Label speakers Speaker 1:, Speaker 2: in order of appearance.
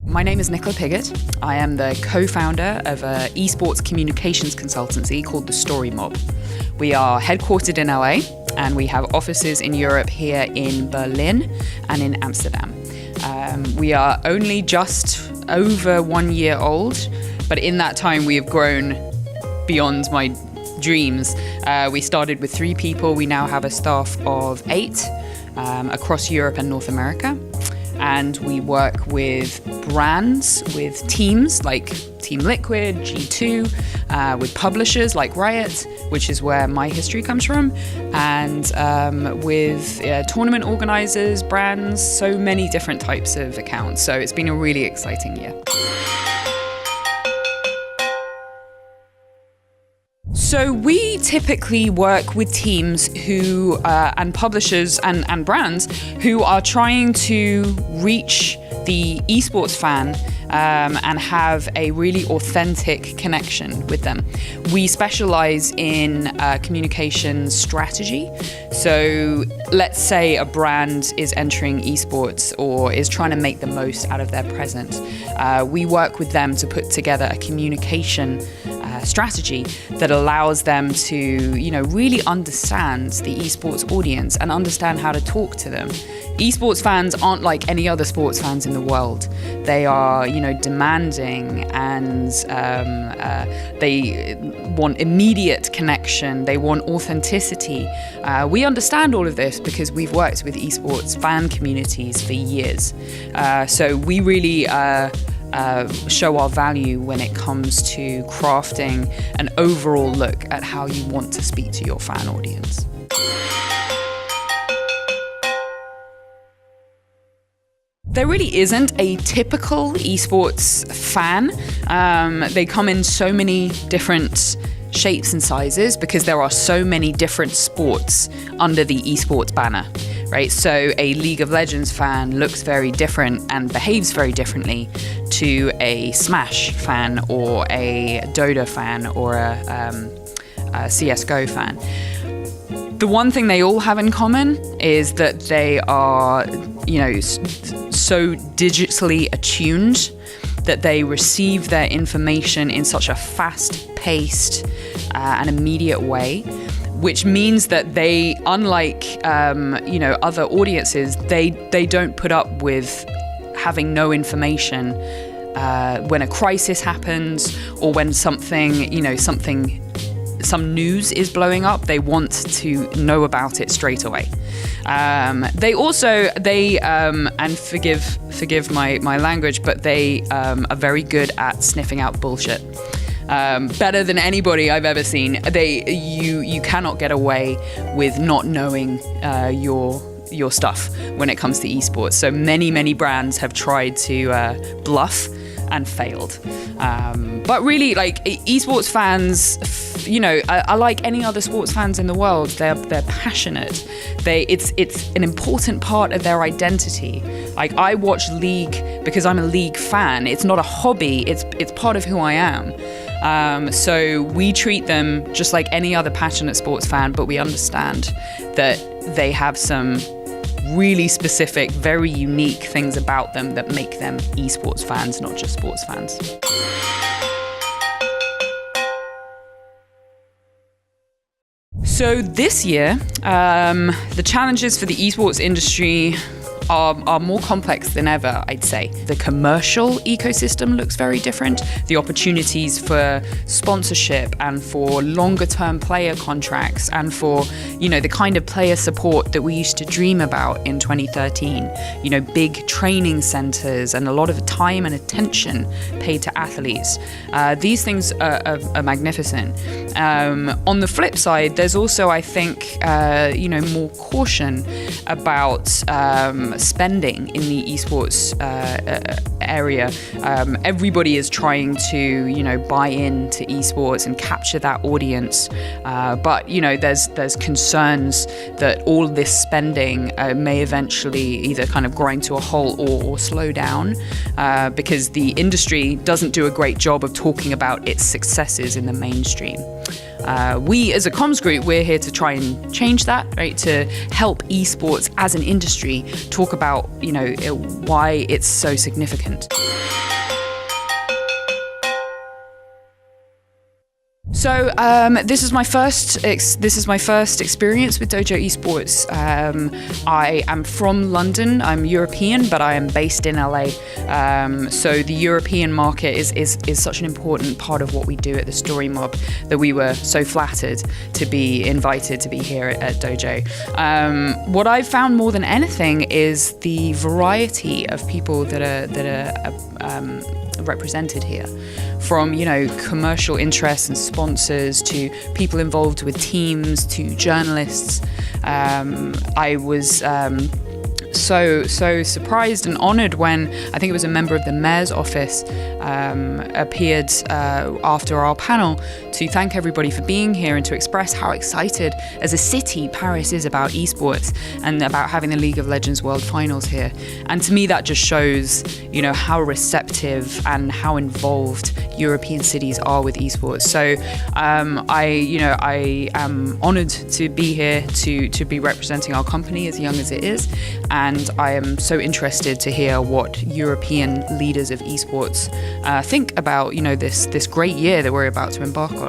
Speaker 1: My name is Nicola Piggott. I am the co-founder of an esports communications consultancy called The Story Mob. We are headquartered in LA and we have offices in Europe here in Berlin and in Amsterdam. We are only just over 1 year old, but in that time we have grown beyond my dreams. We started with 3 people. We now have a staff of 8 across Europe and North America. And we work with brands, with teams like Team Liquid, G2, with publishers like Riot, which is where my history comes from, and with tournament organizers, brands, so many different types of accounts. So it's been a really exciting year. So we typically work with teams who, and publishers and brands who are trying to reach the esports fan and have a really authentic connection with them. We specialize in communication strategy. So let's say a brand is entering esports or is trying to make the most out of their presence. We work with them to put together a communication strategy that allows them to, really understand the esports audience and understand how to talk to them. Esports fans aren't like any other sports fans in the world. They are, demanding, and they want immediate connection. They want authenticity. We understand all of this because we've worked with esports fan communities for years. So we really show our value when it comes to crafting an overall look at how you want to speak to your fan audience. There really isn't a typical esports fan. They come in so many different shapes and sizes because there are so many different sports under the esports banner, right? So a League of Legends fan looks very different and behaves very differently to a Smash fan or a Dota fan or a CSGO fan. The one thing they all have in common is that they are, so digitally attuned that they receive their information in such a fast-paced and immediate way, which means that they, unlike other audiences, they don't put up with having no information when a crisis happens or when some news is blowing up. They want to know about it straight away. They and forgive my language, but they are very good at sniffing out bullshit. Better than anybody I've ever seen. You cannot get away with not knowing your stuff when it comes to esports. So many brands have tried to bluff and failed. But really, like, esports fans, are like any other sports fans in the world. They're passionate. It's an important part of their identity. Like, I watch League because I'm a League fan. It's not a hobby. It's part of who I am. So we treat them just like any other passionate sports fan, but we understand that they have some really specific, very unique things about them that make them esports fans, not just sports fans. So this year, the challenges for the esports industry are more complex than ever, I'd say. The commercial ecosystem looks very different. The opportunities for sponsorship and for longer term player contracts and for, the kind of player support that we used to dream about in 2013. Big training centers and a lot of time and attention paid to athletes. These things are magnificent. On the flip side, there's also, I think, more caution about spending in the esports area. Everybody is trying to, buy into esports and capture that audience. But, there's concerns that all this spending may eventually either kind of grind to a halt or slow down because the industry doesn't do a great job of talking about its successes in the mainstream. we as a comms group, we're here to try and change that, right? To help esports as an industry talk about, why it's so significant. So this is my first experience with Dojo Esports. I am from London. I'm European, but I am based in LA. So the European market is such an important part of what we do at the Story Mob that we were so flattered to be invited to be here at Dojo. What I've found more than anything is the variety of people that are represented here, from commercial interests and sponsors to people involved with teams to journalists. I was so surprised and honored when I think it was a member of the mayor's office appeared after our panel to thank everybody for being here and to express how excited as a city Paris is about esports and about having the League of Legends World Finals here. And to me that just shows how receptive and how involved European cities are with esports. So I am honored to be here to be representing our company, as young as it is, and I am so interested to hear what European leaders of esports think about this great year that we're about to embark on.